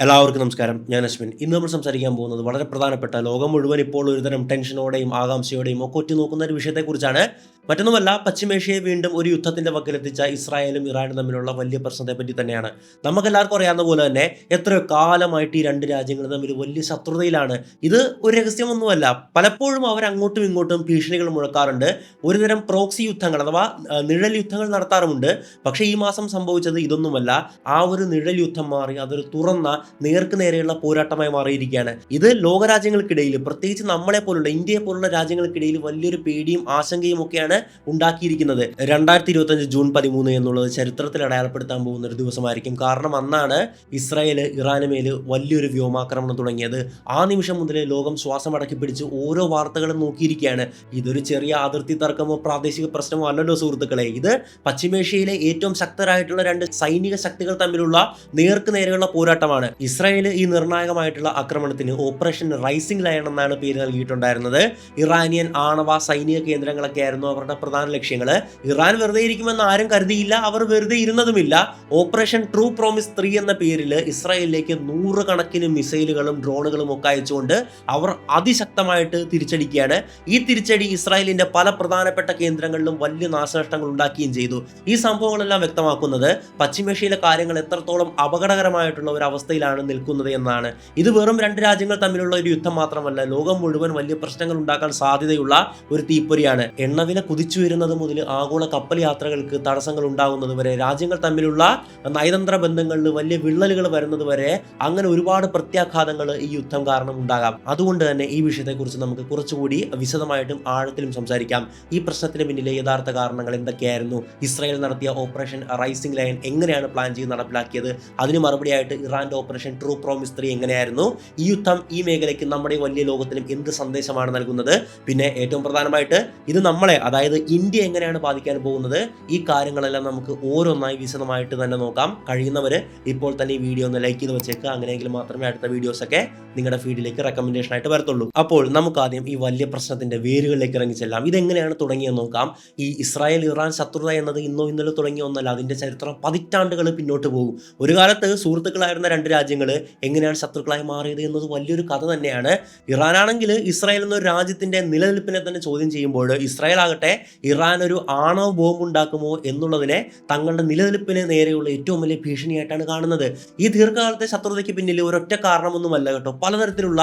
എല്ലാവർക്കും നമസ്കാരം. ഞാൻ അശ്വിൻ. ഇന്ന് നമ്മൾ സംസാരിക്കാൻ പോകുന്നത് വളരെ പ്രധാനപ്പെട്ട, ലോകം മുഴുവൻ ഇപ്പോൾ ഒരുതരം ടെൻഷനോടെയും ആകാംക്ഷയോടെയും ഒക്കെ ഉറ്റുനോക്കുന്ന ഒരു വിഷയത്തെക്കുറിച്ചാണ്. മറ്റൊന്നുമല്ല, പശ്ചിമേഷ്യയെ വീണ്ടും ഒരു യുദ്ധത്തിന്റെ വക്കിലെത്തിച്ച ഇസ്രായേലും ഇറാനും തമ്മിലുള്ള വലിയ പ്രശ്നത്തെപ്പറ്റി തന്നെയാണ്. നമുക്കെല്ലാവർക്കും അറിയാവുന്ന പോലെ തന്നെ എത്രയോ കാലമായിട്ട് ഈ രണ്ട് രാജ്യങ്ങളും തമ്മിൽ വലിയ ശത്രുതയിലാണ്. ഇത് ഒരു രഹസ്യമൊന്നുമല്ല. പലപ്പോഴും അവർ അങ്ങോട്ടും ഇങ്ങോട്ടും ഭീഷണികൾ മുഴക്കാറുണ്ട്. ഒരുതരം പ്രോക്സി യുദ്ധങ്ങൾ അഥവാ നിഴൽ യുദ്ധങ്ങൾ നടത്താറുമുണ്ട്. പക്ഷേ ഈ മാസം സംഭവിച്ചത് ഇതൊന്നുമല്ല. ആ ഒരു നിഴൽ യുദ്ധം മാറി അതൊരു തുറന്ന നേർക്ക് നേരെയുള്ള പോരാട്ടമായി മാറിയിരിക്കുകയാണ്. ഇത് ലോകരാജ്യങ്ങൾക്കിടയിൽ, പ്രത്യേകിച്ച് നമ്മളെ പോലുള്ള ഇന്ത്യയെ പോലുള്ള രാജ്യങ്ങൾക്കിടയിൽ വലിയൊരു പേടിയും ആശങ്കയും ഒക്കെയാണ് ഉണ്ടാക്കിയിരിക്കുന്നത്. 2025 ജൂൺ 13 എന്നുള്ളത് ചരിത്രത്തിൽ അടയാളപ്പെടുത്താൻ പോകുന്ന ഒരു ദിവസമായിരിക്കും. കാരണം അന്നാണ് ഇസ്രായേൽ ഇറാന് മേൽ വലിയൊരു വ്യോമാക്രമണം തുടങ്ങിയത്. ആ നിമിഷം മുതൽ ലോകം ശ്വാസം അടക്കി പിടിച്ച് ഓരോ വാർത്തകളും നോക്കിയിരിക്കുകയാണ്. ഇതൊരു ചെറിയ അതിർത്തി തർക്കമോ പ്രാദേശിക പ്രശ്നമോ അല്ലല്ലോ സുഹൃത്തുക്കളെ. ഇത് പശ്ചിമേഷ്യയിലെ ഏറ്റവും ശക്തരായിട്ടുള്ള രണ്ട് സൈനിക ശക്തികൾ തമ്മിലുള്ള നേർക്ക് നേരെയുള്ള പോരാട്ടമാണ്. ഇസ്രായേൽ ഈ നിർണായകമായിട്ടുള്ള ആക്രമണത്തിന് ഓപ്പറേഷൻ റൈസിംഗ് ലയൺ എന്നാണ് പേര് നൽകിയിട്ടുണ്ടായിരുന്നത്. ഇറാനിയൻ ആണവ സൈനിക കേന്ദ്രങ്ങളൊക്കെ ആയിരുന്നു അവരുടെ പ്രധാന ലക്ഷ്യങ്ങൾ. ഇറാൻ വെറുതെ ഇരിക്കുമെന്ന് ആരും കരുതിയില്ല. അവർ വെറുതെ ഇരുന്നതുമില്ല. ഓപ്പറേഷൻ ട്രൂ പ്രോമിസ് 3 എന്ന പേരിൽ ഇസ്രായേലിലേക്ക് 100 കണക്കിന് മിസൈലുകളും ഡ്രോണുകളും ഒക്കെ അയച്ചുകൊണ്ട് അവർ അതിശക്തമായിട്ട് തിരിച്ചടിക്കുകയാണ്. ഈ തിരിച്ചടി ഇസ്രായേലിന്റെ പല പ്രധാനപ്പെട്ട കേന്ദ്രങ്ങളിലും വലിയ നാശനഷ്ടങ്ങൾ ഉണ്ടാക്കുകയും ചെയ്തു. ഈ സംഭവങ്ങളെല്ലാം വ്യക്തമാക്കുന്നത് പശ്ചിമേഷ്യയിലെ കാര്യങ്ങൾ എത്രത്തോളം അപകടകരമായിട്ടുള്ള ഒരു അവസ്ഥയിലാണ് നിൽക്കുന്നത് എന്നാണ്. ഇത് വെറും രണ്ട് രാജ്യങ്ങൾ തമ്മിലുള്ള ഒരു യുദ്ധം മാത്രമല്ല, ലോകം മുഴുവൻ വലിയ പ്രശ്നങ്ങൾ ഉണ്ടാക്കാൻ സാധ്യതയുള്ള ഒരു തീപ്പൊരിയാണ്. എണ്ണവില കുതിച്ചു വരുന്നത് മുതൽ ആഗോള കപ്പൽ യാത്രകൾക്ക് തടസ്സങ്ങൾ ഉണ്ടാകുന്നത് വരെ, രാജ്യങ്ങൾ തമ്മിലുള്ള നയതന്ത്ര ബന്ധങ്ങളിൽ വലിയ വിള്ളലുകൾ വരുന്നത് വരെ, അങ്ങനെ ഒരുപാട് പ്രത്യാഘാതങ്ങൾ ഈ യുദ്ധം കാരണം ഉണ്ടാകാം. അതുകൊണ്ട് തന്നെ ഈ വിഷയത്തെക്കുറിച്ച് നമുക്ക് കുറച്ചുകൂടി വിശദമായിട്ടും ആഴത്തിലും സംസാരിക്കാം. ഈ പ്രശ്നത്തിന് പിന്നിലെ യഥാർത്ഥ കാരണങ്ങൾ എന്തൊക്കെയായിരുന്നു, ഇസ്രായേൽ നടത്തിയ ഓപ്പറേഷൻ റൈസിംഗ് ലയൺ എങ്ങനെയാണ് പ്ലാൻ ചെയ്ത് നടപ്പിലാക്കിയത്, അതിന് മറുപടിയായിട്ട് ഇറാന്റെ ഓപ്പറേഷൻ ട്രൂ പ്രോമിസ് 3 എങ്ങനെയായിരുന്നു, ഈ യുദ്ധം ഈ മേഖലയ്ക്ക് നമ്മുടെ വലിയ ലോകത്തിനും എന്ത് സന്ദേശമാണ് നൽകുന്നത്, പിന്നെ ഏറ്റവും പ്രധാനമായിട്ട് ഇത് നമ്മളെ, അതായത് ഇന്ത്യ എങ്ങനെയാണ് ബാധിക്കാൻ പോകുന്നത്, ഈ കാര്യങ്ങളെല്ലാം നമുക്ക് ഓരോന്നായി വിശദമായിട്ട് തന്നെ നോക്കാം. കഴിയുന്നവർ ഇപ്പോൾ തന്നെ ഈ വീഡിയോ ഒന്ന് ലൈക്ക് ചെയ്ത് വെച്ചേക്കുക. അങ്ങനെയെങ്കിൽ മാത്രമേ അടുത്ത വീഡിയോസൊക്കെ നിങ്ങളുടെ ഫീഡിലേക്ക് റെക്കമെൻഡേഷൻ ആയിട്ട് വരത്തുള്ളൂ. അപ്പോൾ നമുക്ക് ആദ്യം ഈ വലിയ പ്രശ്നത്തിന്റെ വേരുകളിലേക്ക് ഇറങ്ങിച്ചെല്ലാം. ഇതെങ്ങനെയാണ് തുടങ്ങിയെന്ന് നോക്കാം. ഈ ഇസ്രായേൽ ഇറാൻ ശത്രുത എന്നത് ഇന്നോ ഇന്നലെ തുടങ്ങിയ ഒന്നല്ല. അതിന്റെ ചരിത്രം പതിറ്റാണ്ടുകൾ പിന്നോട്ട് പോകും. ഒരു കാലത്ത് സുഹൃത്തുക്കളായിരുന്ന രണ്ട് രാജ്യങ്ങൾ എങ്ങനെയാണ് ശത്രുക്കളായി മാറിയത് എന്നത് വലിയൊരു കഥ തന്നെയാണ്. ഇറാനാണെങ്കിൽ ഇസ്രായേൽ എന്നൊരു രാജ്യത്തിന്റെ നിലനിൽപ്പിനെ തന്നെ ചോദ്യം ചെയ്യുമ്പോൾ, ഇസ്രായേൽ ആകട്ടെ ഇറാൻ ഒരു ആണവ ബോംബ് ഉണ്ടാക്കുമോ എന്നുള്ളതിനെ തങ്ങളുടെ നിലനിൽപ്പിന് നേരെയുള്ള ഏറ്റവും വലിയ ഭീഷണിയായിട്ടാണ് കാണുന്നത്. ഈ ദീർഘകാലത്തെ ശത്രുതയ്ക്ക് പിന്നിൽ ഒരൊറ്റ കാരണമൊന്നുമല്ല കേട്ടോ. പലതരത്തിലുള്ള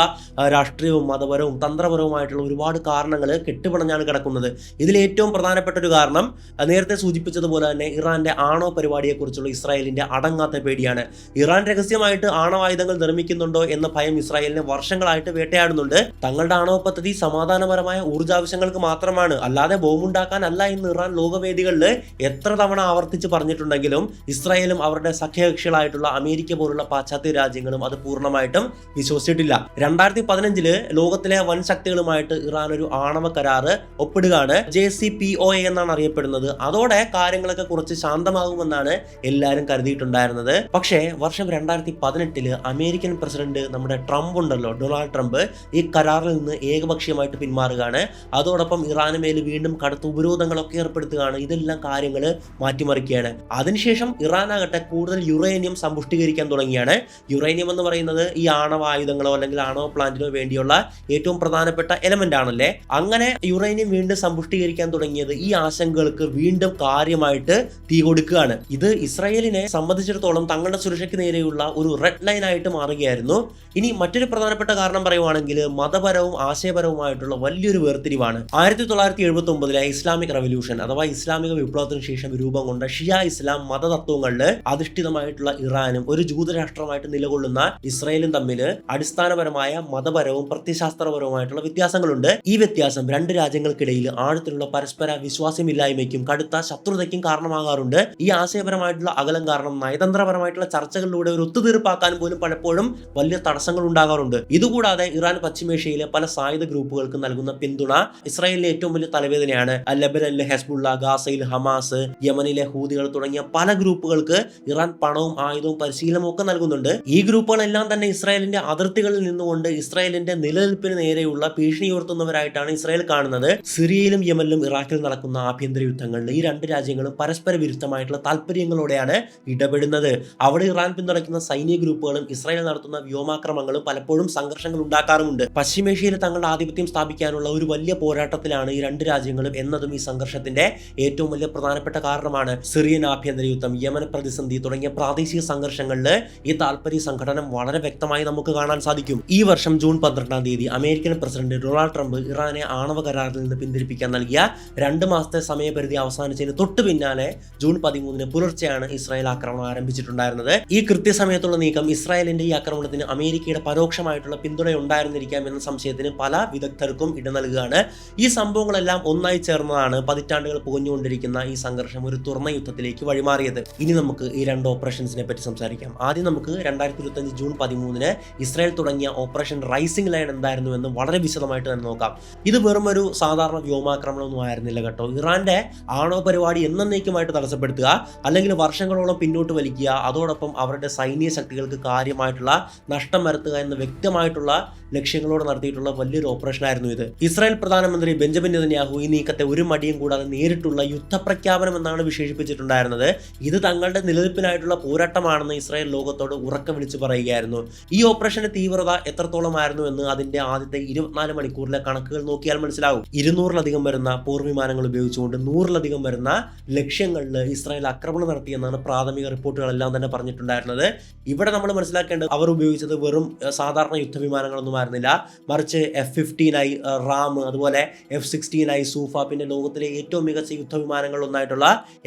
രാഷ്ട്രീയവും മതപരവും തന്ത്രപരവുമായിട്ടുള്ള ഒരുപാട് കാരണങ്ങൾ കെട്ടുപിണഞ്ഞാണ് കിടക്കുന്നത്. ഇതിൽ ഏറ്റവും പ്രധാനപ്പെട്ട ഒരു കാരണം നേരത്തെ സൂചിപ്പിച്ചതുപോലെ തന്നെ ഇറാന്റെ ആണവ പരിപാടിയെക്കുറിച്ചുള്ള ഇസ്രായേലിന്റെ അടങ്ങാത്ത പേടിയാണ്. ഇറാൻ രഹസ്യമായിട്ട് ആണവായുധങ്ങൾ നിർമ്മിക്കുന്നുണ്ടോ എന്ന ഭയം ഇസ്രായേലിനെ വർഷങ്ങളായിട്ട് വേട്ടയാടുന്നുണ്ട്. തങ്ങളുടെ ആണവ പദ്ധതി സമാധാനപരമായ ഊർജ്ജാവശ്യങ്ങൾക്ക് മാത്രമാണ്, അല്ലാതെ ബോംബുണ്ടാക്കാനല്ല എന്ന് ഇറാൻ ലോകവേദികളിൽ എത്ര തവണ ആവർത്തിച്ച് പറഞ്ഞിട്ടുണ്ടെങ്കിലും ഇസ്രായേലും അവരുടെ സഖ്യകക്ഷികളായിട്ടുള്ള അമേരിക്ക പോലുള്ള പാശ്ചാത്യ രാജ്യങ്ങളും അത് പൂർണ്ണമായിട്ടും വിശ്വസിച്ചിട്ടില്ല. 2015 ലോകത്തിലെ വൻ ശക്തികളുമായിട്ട് ഇറാൻ ഒരു ആണവ കരാറ് ഒപ്പിടുകയാണ്. JCPOA എന്നാണ് അറിയപ്പെടുന്നത്. അതോടെ കാര്യങ്ങളൊക്കെ കുറച്ച് ശാന്തമാകുമെന്നാണ് എല്ലാവരും കരുതിയിട്ടുണ്ടായിരുന്നത്. പക്ഷേ വർഷം 2018 അമേരിക്കൻ പ്രസിഡന്റ് നമ്മുടെ ട്രംപ് ഉണ്ടല്ലോ, ഡൊണാൾഡ് ട്രംപ്, ഈ കരാറിൽ നിന്ന് ഏകപക്ഷീയമായിട്ട് പിന്മാറുകയാണ്. അതോടൊപ്പം ഇറാന് മേൽ വീണ്ടും കടുത്ത ഉപരോധങ്ങളൊക്കെ ഏർപ്പെടുത്തുകയാണ്. ഇതെല്ലാം കാര്യങ്ങൾ മാറ്റിമറിക്കുകയാണ്. അതിനുശേഷം ഇറാനാകട്ടെ കൂടുതൽ യുറേനിയം സമ്പുഷ്ടീകരിക്കാൻ തുടങ്ങിയാണ്. യുറേനിയം എന്ന് പറയുന്നത് ഈ ആണവ ആയുധങ്ങളോ അല്ലെങ്കിൽ ആണവ പ്ലാന്റിനോ വേണ്ടിയുള്ള ഏറ്റവും പ്രധാനപ്പെട്ട എലമെന്റ് ആണല്ലേ. അങ്ങനെ യുറേനിയം വീണ്ടും സമ്പുഷ്ടീകരിക്കാൻ തുടങ്ങിയത് ഈ ആശങ്കകൾക്ക് വീണ്ടും കാര്യമായിട്ട് തീ കൊടുക്കുകയാണ്. ഇത് ഇസ്രായേലിനെ സംബന്ധിച്ചിടത്തോളം തങ്ങളുടെ സുരക്ഷയ്ക്ക് നേരെയുള്ള ഒരു റെഡ് ലൈൻ ആയിട്ട് മാറുകയായിരുന്നു. ഇനി മറ്റൊരു പ്രധാനപ്പെട്ട കാരണം പറയുവാണെങ്കിൽ മതപരവും ആശയപരവുമായിട്ടുള്ള വലിയൊരു വേർതിരിവാണ്. 1979 ഇസ്ലാമിക് റവല്യൂഷൻ അഥവാ ഇസ്ലാമിക വിപ്ലവത്തിന് ശേഷം രൂപം കൊണ്ട ഷിയ ഇസ്ലാം മതതത്വങ്ങളിൽ അധിഷ്ഠിതമായിട്ടുള്ള ഇറാനും ഒരു ജൂതരാഷ്ട്രമായിട്ട് നിലകൊള്ളുന്ന ഇസ്രായേലും തമ്മിൽ അടിസ്ഥാനപരമായ മതപരവും പ്രത്യശാസ്ത്രപരവുമായിട്ടുള്ള വ്യത്യാസങ്ങളുണ്ട്. ഈ വ്യത്യാസം രണ്ട് രാജ്യങ്ങൾക്കിടയിൽ ആഴത്തിലുള്ള പരസ്പര വിശ്വാസമില്ലായ്മയ്ക്കും കടുത്ത ശത്രുതയ്ക്കും കാരണമാകാറുണ്ട്. ഈ ആശയപരമായിട്ടുള്ള അകലം കാരണം നയതന്ത്രപരമായിട്ടുള്ള ചർച്ചകളിലൂടെ ഒരു ഒത്തുതീർപ്പാക്കാൻ പോലും പലപ്പോഴും വലിയ തടസ്സങ്ങൾ ഉണ്ടാകാറുണ്ട്. ഇതുകൂടാതെ ഇറാൻ പശ്ചിമേഷ്യയിലെ പല സായുധ ഗ്രൂപ്പുകൾക്ക് നൽകുന്ന പിന്തുണ ഇസ്രായേലിലെ ഏറ്റവും വലിയ തലവേദനയാണ്. തന്നെയാണ്. ലെബനനിലെ ഹെസ്ബുള്ള, ഗാസയിൽ ഹമാസ്, യമനിലെ ഹൂതികൾ തുടങ്ങിയ പല ഗ്രൂപ്പുകൾക്ക് ഇറാൻ പണവും ആയുധവും പരിശീലനവും ഒക്കെ നൽകുന്നുണ്ട്. ഈ ഗ്രൂപ്പുകളെല്ലാം തന്നെ ഇസ്രായേലിന്റെ അതിർത്തികളിൽ നിന്നുകൊണ്ട് ഇസ്രായേലിന്റെ നിലനിൽപ്പിന് നേരെയുള്ള ഭീഷണി ഉയർത്തുന്നവരായിട്ടാണ് ഇസ്രായേൽ കാണുന്നത്. സിറിയയിലും യമനിലും ഇറാഖിൽ നടക്കുന്ന ആഭ്യന്തര യുദ്ധങ്ങളിൽ ഈ രണ്ട് രാജ്യങ്ങളും പരസ്പര വിരുദ്ധമായിട്ടുള്ള താല്പര്യങ്ങളോടെയാണ് ഇടപെടുന്നത്. അവിടെ ഇറാൻ പിന്തുണയ്ക്കുന്ന സൈനിക ഗ്രൂപ്പുകളും ഇസ്രായേൽ നടത്തുന്ന വ്യോമാക്രമണങ്ങളും പലപ്പോഴും സംഘർഷങ്ങൾ ഉണ്ടാക്കാറുമുണ്ട്. പശ്ചിമേഷ്യയിൽ തങ്ങളുടെ ആധിപത്യം സ്ഥാപിക്കാനുള്ള ഒരു വലിയ പോരാട്ടത്തിലാണ് ഈ രണ്ട് രാജ്യങ്ങളും എന്നതും ഈ സംഘർഷത്തിന്റെ ഏറ്റവും വലിയ പ്രധാനപ്പെട്ട കാരണമാണ്. സിറിയൻ ആഭ്യന്തര യുദ്ധം, യമൻ പ്രതിസന്ധി തുടങ്ങിയ പ്രാദേശിക സംഘർഷങ്ങളിൽ ഈ താല്പര്യ സംഘടനം വളരെ വ്യക്തമായി നമുക്ക് കാണാൻ സാധിക്കും. ഈ വർഷം ജൂൺ 12-ാം തീയതി അമേരിക്കൻ പ്രസിഡന്റ് ഡൊണാൾഡ് ട്രംപ് ഇറാനെ ആണവ കരാറിൽ നിന്ന് പിന്തിരിപ്പിക്കാൻ നൽകിയ 2 മാസത്തെ സമയപരിധി അവസാനിച്ചതിന് തൊട്ടു പിന്നാലെ ജൂൺ 13-ന് പുലർച്ചെയാണ് ഇസ്രായേൽ ആക്രമണം ആരംഭിച്ചിട്ടുണ്ടായിരുന്നത്. ഈ കൃത്യസമയത്തുള്ള നീക്കം ഇസ്രായേലിന്റെ ഈ ആക്രമണത്തിന് അമേരിക്കയുടെ പരോക്ഷമായിട്ടുള്ള പിന്തുണ ഉണ്ടായിരുന്നിരിക്കാം എന്ന സംശയത്തിന് പല വിദഗ്ധർക്കും ഇട നൽകുകയാണ്. ഈ സംഭവങ്ങളെല്ലാം ഒന്നായി ചേർന്നതാണ് പതിറ്റാണ്ടുകൾ പുകഞ്ഞുകൊണ്ടിരിക്കുന്ന ഈ സംഘർഷം ഒരു തുറന്ന യുദ്ധത്തിലേക്ക് വഴിമാറിയത്. ഇനി നമുക്ക് ഈ രണ്ട് ഓപ്പറേഷൻസിനെ പറ്റി സംസാരിക്കാം. ആദ്യം നമുക്ക് 2025 ജൂൺ 13-ന് ഇസ്രായേൽ തുടങ്ങിയ ഓപ്പറേഷൻ റൈസിംഗ് ലയൺ എന്തായിരുന്നു എന്ന് വളരെ വിശദമായിട്ട് തന്നെ നോക്കാം. ഇത് വെറും ഒരു സാധാരണ വ്യോമാക്രമണമൊന്നും ആയിരുന്നില്ല കേട്ടോ. ഇറാന്റെ ആണവ പരിപാടി എന്നേക്കുമായിട്ട് തടസ്സപ്പെടുത്തുക, അല്ലെങ്കിൽ വർഷങ്ങളോളം പിന്നോട്ട് വലിക്കുക, അതോടൊപ്പം അവരുടെ സൈനിക ശക്തികൾക്ക് കാര്യമായിട്ടുള്ള നഷ്ടം വരുത്തുക എന്ന വ്യക്തമായിട്ടുള്ള ലക്ഷ്യങ്ങളോട് നടത്തിയിട്ടുള്ള വലിയൊരു ഓപ്പറേഷൻ ആയിരുന്നു ഇത്. ഇസ്രായേൽ പ്രധാനമന്ത്രി ബെഞ്ചമിൻ നെതന്യാഹു ഈ നീക്കത്തെ ഒരു മടിയും കൂടാതെ നേരിട്ടുള്ള യുദ്ധപ്രഖ്യാപനം എന്നാണ് വിശേഷിപ്പിച്ചിട്ടുണ്ടായിരുന്നത്. ഇത് തങ്ങളുടെ നിലനിൽപ്പിനായിട്ടുള്ള പോരാട്ടമാണെന്ന് ഇസ്രായേൽ ലോകത്തോട് ഉറക്കെ വിളിച്ചു പറയുകയായിരുന്നു. ഈ ഓപ്പറേഷന്റെ തീവ്രത എത്രത്തോളമായിരുന്നു എന്ന് അതിന്റെ ആദ്യത്തെ 24 മണിക്കൂറിലെ കണക്കുകൾ നോക്കിയാൽ മനസ്സിലാവും. 200-ലധികം വരുന്ന പോർവിമാനങ്ങൾ ഉപയോഗിച്ചുകൊണ്ട് 100-ലധികം വരുന്ന ലക്ഷ്യങ്ങളിൽ ഇസ്രായേൽ ആക്രമണം നടത്തിയെന്നാണ് പ്രാഥമിക റിപ്പോർട്ടുകളെല്ലാം തന്നെ പറഞ്ഞിട്ടുണ്ടായിരുന്നത്. ഇവിടെ നമ്മൾ മനസ്സിലാക്കേണ്ടത് അവർ ഉപയോഗിച്ചത് വെറും സാധാരണ യുദ്ധവിമാനങ്ങളൊന്നും ആയിരുന്നില്ല, മറിച്ച് F-15I റാം, അതുപോലെ F-16I സൂഫ, പിന്നെ ലോകത്തിലെ ഏറ്റവും മികച്ച യുദ്ധവിമാനങ്ങളൊന്നായിട്ടുള്ള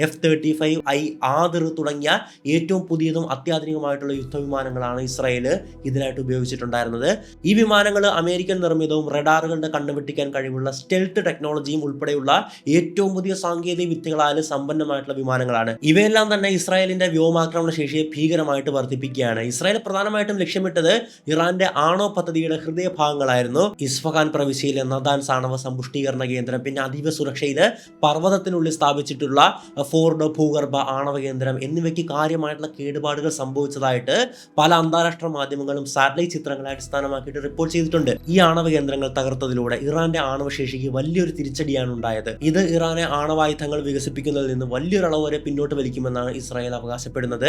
F-35I ആദിർ തുടങ്ങിയ ഏറ്റവും പുതിയതും അത്യാധുനികമായിട്ടുള്ള യുദ്ധവിമാനങ്ങളാണ് ഇസ്രായേൽ ഇതിനായിട്ട് ഉപയോഗിച്ചിട്ടുണ്ടായിരുന്നത്. ഈ വിമാനങ്ങൾ അമേരിക്കൻ നിർമ്മിതവും റഡാറുകളുടെ കണ്ടുപിടിക്കാൻ കഴിവുള്ള സ്റ്റെൽത്ത് ടെക്നോളജിയും ഉൾപ്പെടെയുള്ള ഏറ്റവും പുതിയ സാങ്കേതിക വിദ്യകളാൽ സമ്പന്നമായിട്ടുള്ള വിമാനങ്ങളാണ്. ഇവയെല്ലാം തന്നെ ഇസ്രായേലിന്റെ വ്യോമാക്രമണ ശേഷിയെ ഭീകരമായിട്ട് വർദ്ധിപ്പിക്കുകയാണ്. ഇസ്രായേൽ പ്രധാനമായിട്ടും ലക്ഷ്യമിട്ടത് ഇറാന്റെ ആണവ പദ്ധതിയുടെ ഹൃദയഭാഗങ്ങളായിരുന്നു. ഇസ്ഫഹാൻ പ്രവിശ്യയിലെ നദാൻസ് ആണവ സമ്പുഷ്ടീകരണ കേന്ദ്രം, പിന്നെ അതീവ സുരക്ഷയിൽ പർവ്വതത്തിനുള്ളിൽ സ്ഥാപിച്ചിട്ടുള്ള ഫോർഡോ ഭൂഗർഭ ആണവ കേന്ദ്രം എന്നിവയ്ക്ക് കാര്യമായിട്ടുള്ള കേടുപാടുകൾ സംഭവിച്ചതായിട്ട് പല അന്താരാഷ്ട്ര മാധ്യമങ്ങളും സാറ്റലൈറ്റ് ചിത്രങ്ങളെ അടിസ്ഥാനമാക്കിയിട്ട് റിപ്പോർട്ട് ചെയ്തിട്ടുണ്ട്. ഈ ആണവ കേന്ദ്രങ്ങൾ തകർത്തതിലൂടെ ഇറാന്റെ ആണവശേഷിക്ക് വലിയൊരു തിരിച്ചടിയാണ് ഉണ്ടായത്. ഇത് ഇറാനെ ആണവായുധങ്ങൾ വികസിപ്പിക്കുന്നതിൽ നിന്ന് വലിയൊരളവ് വരെ പിന്നോട്ട് വലിക്കുമെന്നാണ് ഇസ്രായേൽ അവകാശപ്പെടുന്നത്.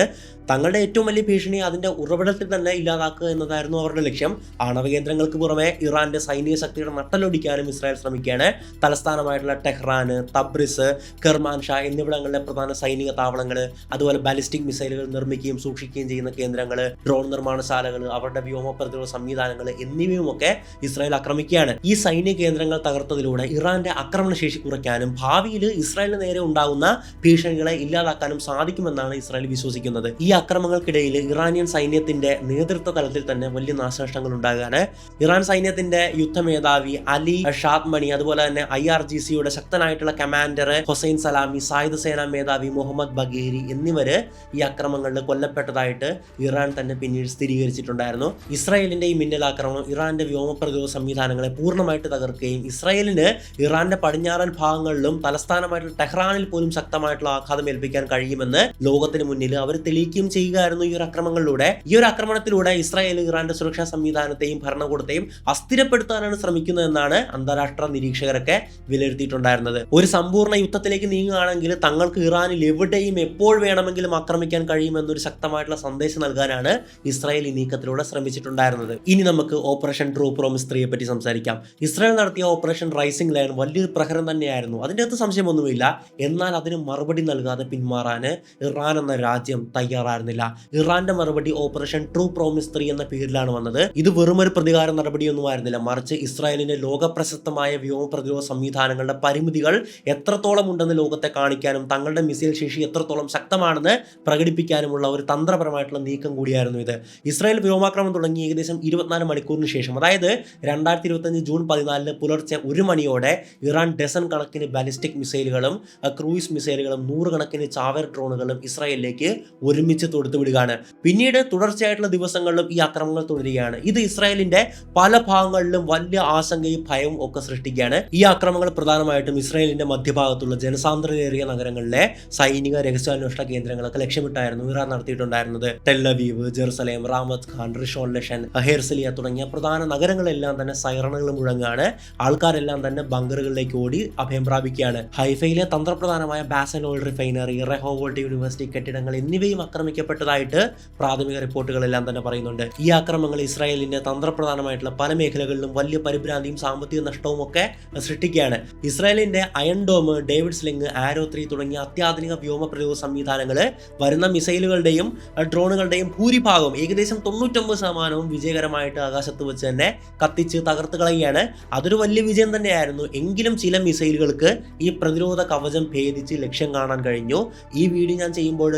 തങ്ങളുടെ ഏറ്റവും വലിയ ഭീഷണി അതിന്റെ ഉറവിടത്തിൽ തന്നെ ഇല്ലാതാക്കുക എന്നതായിരുന്നു അവരുടെ ലക്ഷ്യം. ആണവ കേന്ദ്രങ്ങൾക്ക് പുറമെ ഇറാന്റെ സൈനിക ശക്തിയുടെ നട്ടലൊടിക്കാനും ഇസ്രായേൽ ശ്രമിക്കുകയാണ്. തലസ്ഥാനമായിട്ടുള്ള ടെഹ്റാൻ, തബ്രിസ്, കെർമാൻഷാ എന്നിവിടങ്ങളിലെ പ്രധാന സൈനിക താവളങ്ങൾ, അതുപോലെ ബാലിസ്റ്റിക് മിസൈലുകൾ നിർമ്മിക്കുകയും സൂക്ഷിക്കുകയും ചെയ്യുന്ന കേന്ദ്രങ്ങൾ, ഡ്രോൺ നിർമ്മാണശാലകൾ, അവരുടെ വ്യോമ പ്രതിരോധ സംവിധാനങ്ങൾ എന്നിവയുമൊക്കെ ഇസ്രായേൽ ആക്രമിക്കുകയാണ്. ഈ സൈനിക കേന്ദ്രങ്ങൾ തകർത്തതിലൂടെ ഇറാന്റെ ആക്രമണശേഷി കുറയ്ക്കാനും ഭാവിയിൽ ഇസ്രായേലിന് നേരെ ഉണ്ടാകുന്ന ഭീഷണികളെ ഇല്ലാതാക്കാനും സാധിക്കുമെന്നാണ് ഇസ്രായേൽ വിശ്വസിക്കുന്നത്. ഈ അക്രമങ്ങൾക്കിടയിൽ ഇറാനിയൻ സൈന്യത്തിന്റെ നേതൃത്വ തലത്തിൽ തന്നെ വലിയ നാശനഷ്ടങ്ങൾ ഉണ്ടാകാന് ഇറാൻ സൈന്യത്തിന്റെ യുദ്ധമേധാവി അലി ഷാദ്മണി, അതുപോലെ തന്നെ IRGCയുടെ ശക്തനായിട്ടുള്ള കമാൻഡർ ഹൊസൈൻ സലാമി, സായുധ സേനാ മേധാവി മുഹമ്മദ് ബഗേരി എന്നിവര് ഈ അക്രമങ്ങളിൽ കൊല്ലപ്പെട്ടതായിട്ട് ഇറാൻ തന്നെ പിന്നീട് സ്ഥിരീകരിച്ചിട്ടുണ്ടായിരുന്നു. ഇസ്രായേലിന്റെ ഈ മിന്നലാക്രമണം ഇറാന്റെ വ്യോമ പ്രതിരോധ സംവിധാനങ്ങളെ പൂർണ്ണമായിട്ട് തകർക്കുകയും ഇസ്രായേലിന് ഇറാന്റെ പടിഞ്ഞാറൻ ഭാഗങ്ങളിലും തലസ്ഥാനമായിട്ടുള്ള ടെഹ്റാനിൽ പോലും ശക്തമായിട്ടുള്ള ആഘാതം ഏൽപ്പിക്കാൻ കഴിയുമെന്ന് ലോകത്തിന് മുന്നിൽ അവർ തെളിയിക്കുകയും ചെയ്യുകയായിരുന്നു ഈ ഒരു ആക്രമണങ്ങളിലൂടെ. ഈ ഒരു ആക്രമണത്തിലൂടെ ഇസ്രായേൽ ഇറാന്റെ സുരക്ഷാ സംവിധാനത്തെയും ഭരണകൂടത്തെയും അസ്ഥിരപ്പെടുത്താനാണ് ശ്രമിക്കുന്നതെന്നാണ് അന്താരാഷ്ട്ര നിരീക്ഷകരൊക്കെ വിലയിരുത്തിയിട്ടുണ്ടായിരുന്നത്. ഒരു സമ്പൂർണ്ണ യുദ്ധത്തിലേക്ക് നീങ്ങുകയാണെങ്കിൽ തങ്ങൾക്ക് ഇറാനിൽ എവിടെയും എപ്പോൾ വേണമെങ്കിലും ആക്രമിക്കാൻ കഴിയുമെന്നൊരു ശക്തമായിട്ടുള്ള സന്ദേശം നൽകാനാണ് ഇസ്രായേൽ ഈ നീക്കത്തിലൂടെ ശ്രമിച്ചിട്ടുണ്ടായിരുന്നത്. ഇനി നമുക്ക് ഓപ്പറേഷൻ ട്രൂ പ്രോമിസ് 3 പറ്റി സംസാരിക്കാം. ഇസ്രായേൽ നടത്തിയ ഓപ്പറേഷൻ റൈസിംഗ് ലയൺ വലിയൊരു പ്രഹരം തന്നെയായിരുന്നു, അതിൻ്റെ അകത്ത് സംശയമൊന്നുമില്ല. എന്നാൽ അതിന് മറുപടി നൽകാതെ പിന്മാറാന് ഇറാൻ എന്ന രാജ്യം തയ്യാറായിരുന്നില്ല. ഇറാന്റെ മറുപടി ഓപ്പറേഷൻ ട്രൂ പ്രോമിസ് 3 എന്ന പേരിലാണ് വന്നത്. ഇത് വെറുമൊരു പ്രതികാര നടപടിയൊന്നും ആയിരുന്നില്ല, മറിച്ച് ഇസ്രായേലിന്റെ ലോകപ്രശസ്തമായ വ്യോമ പ്രതിരോധ സംവിധാനങ്ങളുടെ പരിമിതികൾ എത്രത്തോളം ഉണ്ടെന്ന് ലോകത്തെ കാണിക്കാനും തങ്ങളുടെ മിസൈൽ ശേഷി എത്രത്തോളം ശക്തമാണെന്ന് പ്രകടിപ്പിക്കാനുമുള്ള ഒരു തന്ത്രപരമായിട്ടുള്ള നീക്കം കൂടിയായിരുന്നു ഇത്. ഇസ്രായേൽ വ്യോമാക്രമണം തുടങ്ങി ഏകദേശം 24 മണിക്കൂറിന് ശേഷം, അതായത് 2025 ജൂൺ 14 പുലർച്ചെ 1 മണിയോടെ ഇറാൻ ഡസൻ കണക്കിന് ബാലിസ്റ്റിക് മിസൈലുകളും ക്രൂയിസ് മിസൈലുകളും 100 കണക്കിന് ചാവേർ ഡ്രോണുകളും ഇസ്രായേലിലേക്ക് ഒരുമിച്ച് തൊടുത്തുവിടുകയാണ്. പിന്നീട് തുടർച്ചയായിട്ടുള്ള ദിവസങ്ങളിലും ഈ ആക്രമണങ്ങൾ തുടരുകയാണ്. ഇത് ഇസ്രായേലിന്റെ പല ഭാഗങ്ങളിലും വലിയ ആശങ്കയും ഭയവും ഒക്കെ സൃഷ്ടിക്കുകയാണ്. ഈ ആക്രമണങ്ങൾ പ്രധാനമായും പ്രധാനമായിട്ടും ഇസ്രായേലിന്റെ മധ്യഭാഗത്തുള്ള ജനസാന്ദ്രതയേറിയ നഗരങ്ങളിലെ സൈനിക രഹസ്യാന്വേഷണ കേന്ദ്രങ്ങളൊക്കെ ലക്ഷ്യമിട്ടായിരുന്നു ഇറാൻ നടത്തിയിട്ടുണ്ടായിരുന്നത്. ടെല്ലവീവ്, ജെറുസലേം, റാമത്ത് ഖാൻ, റിഷോൺ ലഷൻ, ഹെർസലിയ തുടങ്ങിയ പ്രധാന നഗരങ്ങളെല്ലാം തന്നെ സൈറണുകൾ മുഴങ്ങാണ്. ആൾക്കാരെല്ലാം തന്നെ ബങ്കറുകളിലേക്ക് ഓടി അഭയം പ്രാപിക്കുകയാണ്. ഹൈഫയിലെ തന്ത്രപ്രധാനമായ ബാസൻ ഓയിൽ റിഫൈനറി, റെഹോവോൾട്ട് യൂണിവേഴ്സിറ്റി കെട്ടിടങ്ങൾ എന്നിവയും ആക്രമിക്കപ്പെട്ടതായിട്ട് പ്രാഥമിക റിപ്പോർട്ടുകളെല്ലാം തന്നെ പറയുന്നുണ്ട്. ഈ ആക്രമണങ്ങൾ ഇസ്രായേലിന്റെ തന്ത്രപ്രധാനമായിട്ടുള്ള പല മേഖലകളിലും വലിയ പരിഭ്രാന്തിയും സാമ്പത്തിക നഷ്ടവും ഒക്കെ സൃഷ്ടിക്കുകയാണ്. ഇസ്രായേലിന്റെ അയൺ ഡോം, ഡേവിഡ് സ്ലിംഗ്, ആരോ 3 തുടങ്ങിയ അത്യാധുനിക വ്യോമ പ്രതിരോധ സംവിധാനങ്ങൾ വരുന്ന മിസൈലുകളുടെയും ഡ്രോണുകളുടെയും ഭൂരിഭാഗവും ഏകദേശം 99% വിജയകരമായിട്ട് ആകാശത്ത് വെച്ച് തന്നെ കത്തിച്ച് തകർത്ത് കളയുകയാണ്. അതൊരു വലിയ വിജയം തന്നെയായിരുന്നു. എങ്കിലും ചില മിസൈലുകൾക്ക് ഈ പ്രതിരോധ കവചം ഭേദിച്ച് ലക്ഷ്യം കാണാൻ കഴിഞ്ഞു. ഈ വീഡിയോ ഞാൻ ചെയ്യുമ്പോൾ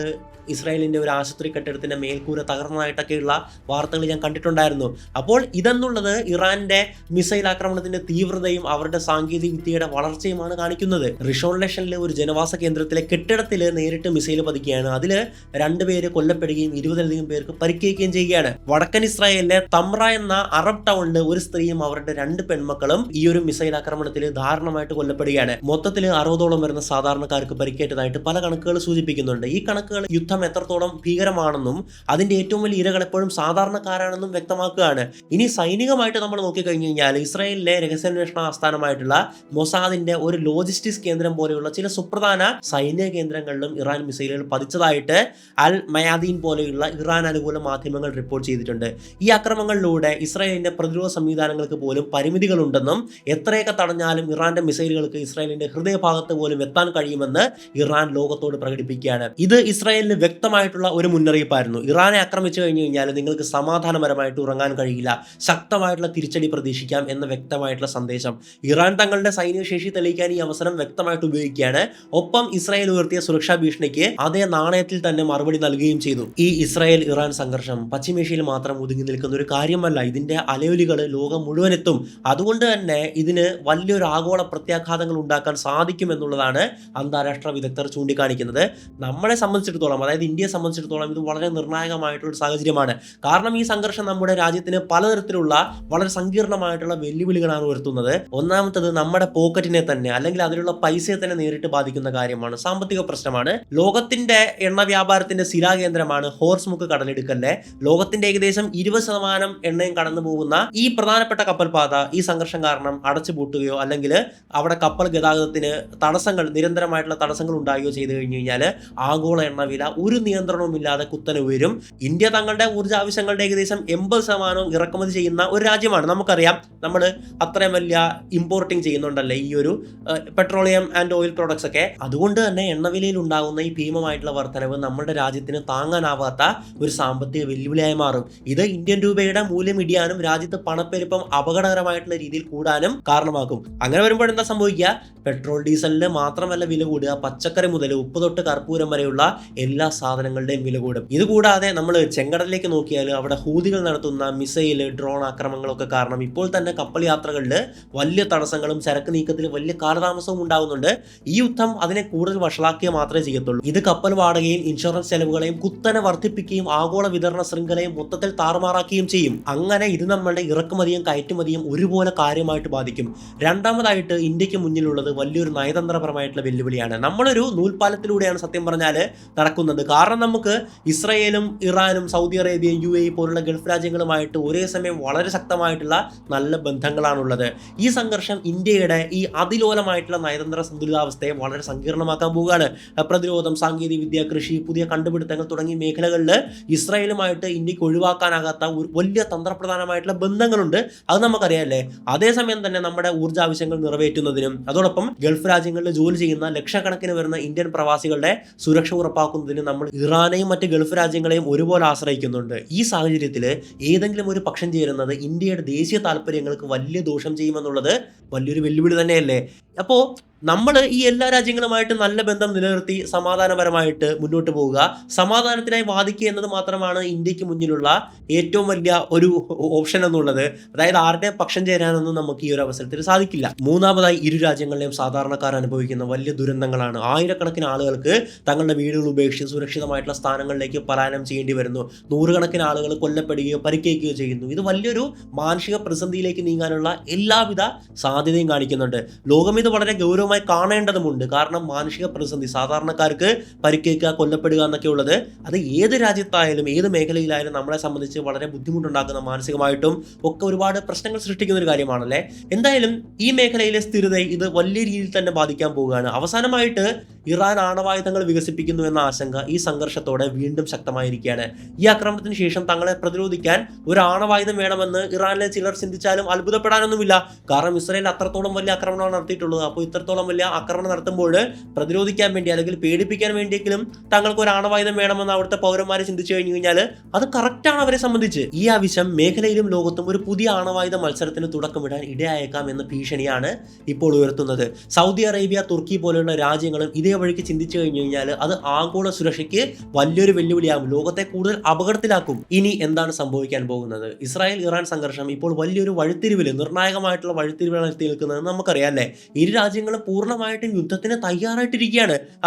ഇസ്രായേലിന്റെ ഒരു ആശുപത്രി കെട്ടിടത്തിന്റെ മേൽക്കൂര തകർന്നതായിട്ടൊക്കെയുള്ള വാർത്തകൾ ഞാൻ കണ്ടിട്ടുണ്ടായിരുന്നു. അപ്പോൾ ഇതെന്നുള്ളത് ഇറാന്റെ മിസൈൽ ആക്രമണത്തിന്റെ തീവ്രതയും അവരുടെ സാങ്കേതിക വിദ്യയുടെ വളർച്ചയുമാണ് കാണിക്കുന്നത്. റിഷോൺ ലഷനിലെ ഒരു ജനവാസ കേന്ദ്രത്തിലെ കെട്ടിടത്തിൽ നേരിട്ട് മിസൈൽ പതിക്കുകയാണ്. അതിൽ 2 പേര് കൊല്ലപ്പെടുകയും 20ലധികം പേർക്ക് പരിക്കേൽക്കുകയും ചെയ്യുകയാണ്. വടക്കൻ ഇസ്രായേലിലെ തമ്ര എന്ന അറബ് ടൗണിൽ ഒരു സ്ത്രീയും അവരുടെ 2 പെൺമക്കളും ഈ ഒരു മിസൈൽ ആക്രമണത്തിൽ ദാരുണമായിട്ട് കൊല്ലപ്പെടുകയാണ്. മൊത്തത്തിൽ 60ഓളം വരുന്ന സാധാരണക്കാർക്ക് പരിക്കേറ്റതായിട്ട് പല കണക്കുകൾ സൂചിപ്പിക്കുന്നുണ്ട്. ഈ കണക്കുകൾ യുദ്ധം എത്രത്തോളം ഭീകരമാണെന്നും അതിന്റെ ഏറ്റവും വലിയ ഇരകൾ എപ്പോഴും സാധാരണക്കാരാണെന്നും വ്യക്തമാക്കുകയാണ്. ഇനി സൈനികമായിട്ട് നമ്മൾ നോക്കിക്കഴിഞ്ഞു കഴിഞ്ഞാൽ ഇസ്രായേലിലെ രഹസ്യാന്വേഷണ ആസ്ഥാനമായിട്ടുള്ള മൊസാദിന്റെ ഒരു ലോജിസ്റ്റിക്സ് കേന്ദ്രം പോലെയുള്ള ചില സുപ്രധാന സൈനിക കേന്ദ്രങ്ങളിലും ഇറാൻ മിസൈലുകൾ പതിച്ചതായിട്ട് അൽ മയാദീൻ പോലെയുള്ള ഇറാൻ അനുകൂല മാധ്യമങ്ങൾ റിപ്പോർട്ട് ചെയ്തിട്ടുണ്ട്. ഈ ആക്രമണങ്ങളിലൂടെ ഇസ്രായേലിന്റെ പ്രതിരോധ സംവിധാനങ്ങൾക്ക് പോലും പരിമിതികളുണ്ടെന്നും എത്രയൊക്കെ തടഞ്ഞാലും ഇറാന്റെ മിസൈലുകൾക്ക് ഇസ്രായേലിന്റെ ഹൃദയഭാഗത്ത് പോലും എത്താൻ കഴിയുമെന്ന് ഇറാൻ ലോകത്തോട് പ്രകടിപ്പിക്കുകയാണ്. ഇത് ഇസ്രായേലിന് വ്യക്തമായിട്ടുള്ള ഒരു മുന്നറിയിപ്പായിരുന്നു. ഇറാനെ ആക്രമിച്ചു കഴിഞ്ഞു കഴിഞ്ഞാൽ നിങ്ങൾക്ക് സമാധാനപരമായിട്ട് ഉറങ്ങാൻ കഴിയില്ല, ശക്തമായിട്ടുള്ള തിരിച്ചടി പ്രതീക്ഷിക്കാം എന്ന വ്യക്തമായിട്ടുള്ള സന്ദേശം ഇറാൻ തങ്ങളുടെ സൈനിക ശേഷി തെളിയിക്കാൻ ഈ അവസരം വ്യക്തമായിട്ട് ഉപയോഗിക്കുകയാണ്. ഒപ്പം ഇസ്രായേൽ ഉയർത്തിയ സുരക്ഷാ ഭീഷണിക്ക് അതേ നാണയത്തിൽ തന്നെ മറുപടി നൽകുകയും ചെയ്തു. ഈ ഇസ്രായേൽ ഇറാൻ സംഘർഷം പശ്ചിമേഷ്യയിൽ മാത്രം ഒതുങ്ങി നിൽക്കുന്ന ഒരു കാര്യമല്ല. ഇതിന്റെ അലയൊലികൾ ലോകം മുഴുവൻ എത്തും. അതുകൊണ്ട് തന്നെ ഇതിന് വലിയൊരു ആഗോള പ്രത്യാഘാതങ്ങൾ ഉണ്ടാക്കാൻ സാധിക്കുമെന്നുള്ളതാണ് അന്താരാഷ്ട്ര വിദഗ്ധർ ചൂണ്ടിക്കാണിക്കുന്നത്. നമ്മളെ സംബന്ധിച്ചിടത്തോളം, അതായത് ഇന്ത്യയെ സംബന്ധിച്ചിടത്തോളം ഇത് വളരെ നിർണായകമായിട്ടുള്ള സാഹചര്യമാണ്. കാരണം ഈ സംഘർഷം നമ്മുടെ രാജ്യത്തിന് പലതരത്തിലുള്ള വളരെ സങ്കീർണമായിട്ടുള്ള വെല്ലുവിളികളാണ് ഉയർത്തുന്നത്. ഒന്നാമത്തത് നമ്മുടെ പോക്കറ്റിനെ തന്നെ, അല്ലെങ്കിൽ അതിലുള്ള പൈസയെ തന്നെ നേരിട്ട് ബാധിക്കുന്ന കാര്യമാണ്. സാമ്പത്തിക പ്രശ്നമാണ്. ലോകത്തിന്റെ എണ്ണ വ്യാപാരത്തിന്റെ സ്ഥിരാകേന്ദ്രമാണ് ഹോർസ്മുക്ക് കടലിടുക്കല്ലേ. ലോകത്തിന്റെ ഏകദേശം 20% എണ്ണയും കടന്നു പോകുന്ന ഈ പ്രധാനപ്പെട്ട കപ്പൽപാത ഈ സംഘർഷം കാരണം അടച്ചുപൂട്ടുകയോ അല്ലെങ്കിൽ അവിടെ കപ്പൽ ഗതാഗതത്തിന് നിരന്തരമായിട്ടുള്ള തടസ്സങ്ങൾ ഉണ്ടാകുകയോ ചെയ്തു കഴിഞ്ഞു കഴിഞ്ഞാൽ ആഗോള എണ്ണ വില ഒരു നിയന്ത്രണവുമില്ലാതെ കുത്തനെ ഉയരും. ഇന്ത്യ തങ്ങളുടെ ഊർജ്ജ ആവശ്യങ്ങളുടെ ഏകദേശം 80% ഇറക്കുമതി ചെയ്യുന്ന ഒരു രാജ്യമാണ്. നമുക്കറിയാം, നമ്മൾ അത്രയും വലിയ ഇമ്പോർട്ടിങ് ചെയ്യുന്നുണ്ടല്ലേ ഈ ഒരു പെട്രോളിയം ആൻഡ് ഓയിൽ പ്രോഡക്ട്സ് ഒക്കെ. അതുകൊണ്ട് തന്നെ എണ്ണവിലയിൽ ഉണ്ടാകുന്ന ഈ ഭീമമായിട്ടുള്ള വർധനവ് നമ്മുടെ രാജ്യത്തിന് താങ്ങാനാവാത്ത ഒരു സാമ്പത്തിക വെല്ലുവിളിയായി മാറും. ഇത് ഇന്ത്യൻ രൂപയുടെ മൂല്യം ഇടിയാനും രാജ്യത്ത് പണപ്പെരുപ്പം അപകടകരമായിട്ടുള്ള രീതിയിൽ കൂടാനും കാരണമാക്കും. അങ്ങനെ വരുമ്പോൾ എന്താ സംഭവിക്കുക? പെട്രോൾ ഡീസലിന് മാത്രമല്ല വില കൂടുക, പച്ചക്കറി മുതൽ ഉപ്പ് തൊട്ട് കർപ്പൂരം വരെയുള്ള എല്ലാ സാധനങ്ങളുടെയും വില കൂടും. ഇതുകൂടാതെ നമ്മൾ ചെങ്കടലിലേക്ക് നോക്കിയാൽ അവിടെ ഹൂതികൾ നടത്തുന്ന മിസൈൽ, ഡ്രോൺ ആക്രമണങ്ങളൊക്കെ കാരണം ഇപ്പോൾ തന്നെ കപ്പൽ യാത്രകളിൽ വലിയ തടസ്സങ്ങളും ചരക്ക് നീക്കത്തിൽ വലിയ കാലതാമസവും ഉണ്ടാകുന്നുണ്ട്. ഈ യുദ്ധം അതിനെ കൂടുതൽ വഷളാക്കിയ മാത്രമേ ചെയ്യത്തുള്ളൂ. ഇത് കപ്പൽ വാടകയും ഇൻഷുറൻസ് ചെലവുകളെയും കുത്തനെ വർദ്ധിപ്പിക്കുകയും ആഗോള വിതരണ ശൃംഖലയും മൊത്തത്തിൽ താറുമാറാക്കുകയും ചെയ്യും. അങ്ങനെ ഇത് നമ്മളുടെ ഇറക്കുമതിയും കയറ്റുമതിയും ഒരുപോലെ കാര്യമായിട്ട് ബാധിക്കും. രണ്ടാമതായിട്ട് ഇന്ത്യക്ക് മുന്നിലുള്ളത് വലിയൊരു നയതന്ത്രപരമായിട്ടുള്ള വെല്ലുവിളിയാണ്. നമ്മളൊരു നൂൽപ്പാലത്തിലൂടെയാണ് സത്യം പറഞ്ഞാൽ നടക്കുന്നത്. കാരണം നമുക്ക് ഇസ്രായേലും ഇറാനും സൗദി അറേബ്യയും UAE പോലുള്ള ഗൾഫ് രാജ്യങ്ങളുമായിട്ട് ഒരേ സമയം വളരെ ശക്തമായിട്ടുള്ള നല്ല ബന്ധങ്ങളാണുള്ളത്. ഈ സംഘർഷം ഇന്ത്യയുടെ ഈ അതിലോലമായിട്ടുള്ള നയതന്ത്ര സന്തുലിതാവസ്ഥയെ വളരെ സങ്കീർണമാക്കാൻ പോവുകയാണ്. പ്രതിരോധം, സാങ്കേതിക വിദ്യ, കൃഷി, പുതിയ കണ്ടുപിടുത്തങ്ങൾ തുടങ്ങിയ മേഖലകളിൽ ഇസ്രായേലുമായിട്ട് ഇന്ത്യക്ക് ഒഴിവാക്കാനാകാത്ത വലിയ തന്ത്രപ്രധാനമായിട്ടുള്ള ബന്ധങ്ങളുണ്ട്. അത് നമുക്കറിയാമല്ലേ. അതേസമയം തന്നെ നമ്മുടെ ഊർജ്ജാവശ്യങ്ങൾ നിറവേറ്റുന്നതിനും അതോടൊപ്പം ഗൾഫ് രാജ്യങ്ങളിൽ ജോലി ചെയ്യുന്ന ലക്ഷക്കണക്കിന് വരുന്ന ഇന്ത്യൻ പ്രവാസികളുടെ സുരക്ഷ ഉറപ്പാക്കുന്നതിന് നമ്മൾ ഇറാനെയും മറ്റ് ഗൾഫ് രാജ്യങ്ങളെയും ഒരുപോലെ ആശ്രയിക്കുന്നുണ്ട്. ഈ സാഹചര്യത്തിൽ ഏതെങ്കിലും ഒരു പക്ഷം ചേരുന്നത് ഇന്ത്യയുടെ ദേശീയ താല്പര്യങ്ങൾക്ക് വലിയ ദോഷം ചെയ്യുമെന്നുള്ളത് വലിയൊരു വെല്ലുവിളി തന്നെയല്ലേ. അപ്പോൾ നമ്മൾ ഈ എല്ലാ രാജ്യങ്ങളുമായിട്ട് നല്ല ബന്ധം നിലനിർത്തി സമാധാനപരമായിട്ട് മുന്നോട്ട് പോവുക, സമാധാനത്തിനായി വാദിക്കുക എന്നത് മാത്രമാണ് ഇന്ത്യക്ക് മുന്നിലുള്ള ഏറ്റവും വലിയ ഒരു ഓപ്ഷൻ എന്നുള്ളത്. അതായത് ആരുടെയും പക്ഷം ചേരാനൊന്നും നമുക്ക് ഈ ഒരു അവസരത്തിൽ സാധിക്കില്ല. മൂന്നാമതായി, ഇരു രാജ്യങ്ങളിലെയും സാധാരണക്കാർ അനുഭവിക്കുന്ന വലിയ ദുരന്തങ്ങളാണ്. ആയിരക്കണക്കിന് ആളുകൾക്ക് തങ്ങളുടെ വീടുകൾ ഉപേക്ഷിച്ച് സുരക്ഷിതമായിട്ടുള്ള സ്ഥാനങ്ങളിലേക്ക് പലായനം ചെയ്യേണ്ടി വരുന്നു. നൂറുകണക്കിന് ആളുകൾ കൊല്ലപ്പെടുകയോ പരിക്കേൽക്കുകയോ ചെയ്യുന്നു. ഇത് വലിയൊരു മാനസിക പ്രതിസന്ധിയിലേക്ക് നീങ്ങാനുള്ള എല്ലാവിധ സാധ്യതയും കാണിക്കുന്നുണ്ട്. ലോകം ഇത് വളരെ ഗൗരവമായി കാണേണ്ടതുമുണ്ട്. കാരണം മാനുഷിക പ്രതിസന്ധി, സാധാരണക്കാർക്ക് പരിക്കേൽക്കുക, കൊല്ലപ്പെടുക എന്നൊക്കെ ഉള്ളത് അത് ഏത് രാജ്യത്തായാലും ഏത് മേഖലയിലായാലും നമ്മളെ സംബന്ധിച്ച് വളരെ ബുദ്ധിമുട്ടുണ്ടാക്കുന്ന, മാനസികമായിട്ടും ഒക്കെ ഒരുപാട് പ്രശ്നങ്ങൾ സൃഷ്ടിക്കുന്ന ഒരു കാര്യമാണല്ലേ. എന്തായാലും ഈ മേഖലയിലെ സ്ഥിരത ഇത് വലിയ രീതിയിൽ തന്നെ ബാധിക്കാൻ പോവുകയാണ്. അവസാനമായിട്ട് ഇറാൻ ആണവായുധങ്ങൾ വികസിപ്പിക്കുന്നു എന്ന ആശങ്ക ഈ സംഘർഷത്തോടെ വീണ്ടും ശക്തമായിരിക്കുകയാണ്. ഈ ആക്രമണത്തിന് ശേഷം തങ്ങളെ പ്രതിരോധിക്കാൻ ഒരു ആണവായുധം വേണമെന്ന് ഇറാനിലെ ചിലർ ചിന്തിച്ചാലും അത്ഭുതപ്പെടാനൊന്നുമില്ല. കാരണം ഇസ്രായേൽ അത്രത്തോളം വലിയ ആക്രമണമാണ് നടത്തിയിട്ടുള്ളത്. അപ്പോൾ ഇത്രത്തോളം വലിയ ആക്രമണം നടത്തുമ്പോൾ പ്രതിരോധിക്കാൻ വേണ്ടി അല്ലെങ്കിൽ പേടിപ്പിക്കാൻ വേണ്ടിയെങ്കിലും തങ്ങൾക്ക് ഒരു ആണവായുധം വേണമെന്ന് അവിടുത്തെ പൗരന്മാരെ ചിന്തിച്ചു കഴിഞ്ഞു കഴിഞ്ഞാൽ അത് കറക്റ്റാണ് അവരെ സംബന്ധിച്ച്. ഈ ആവശ്യം മേഖലയിലും ലോകത്തും ഒരു പുതിയ ആണവായുധ മത്സരത്തിന് തുടക്കമിടാൻ ഇടയായേക്കാം എന്ന ഭീഷണിയാണ് ഇപ്പോൾ ഉയർത്തുന്നത്. സൗദി അറേബ്യ, തുർക്കി പോലെയുള്ള രാജ്യങ്ങളും ഇതേ വഴിക്ക് ചിന്തിച്ചു കഴിഞ്ഞു കഴിഞ്ഞാൽ അത് ആഗോള സുരക്ഷയ്ക്ക് വലിയൊരു വെല്ലുവിളിയാകും, ലോകത്തെ കൂടുതൽ അപകടത്തിലാക്കും. ഇനി എന്താണ് സംഭവിക്കാൻ പോകുന്നത്? ഇസ്രായേൽ ഇറാൻ സംഘർഷം ഇപ്പോൾ വലിയൊരു വഴിത്തിരിവില്, നിർണായകമായിട്ടുള്ള വഴിത്തിരിവിലാണ് എത്തി നിൽക്കുന്നത് നമുക്കറിയാം അല്ലേ. ഇരു രാജ്യങ്ങളും പൂർണ്ണമായിട്ടും യുദ്ധത്തിന് തയ്യാറായിട്ടിരിക്കുകയാണ്.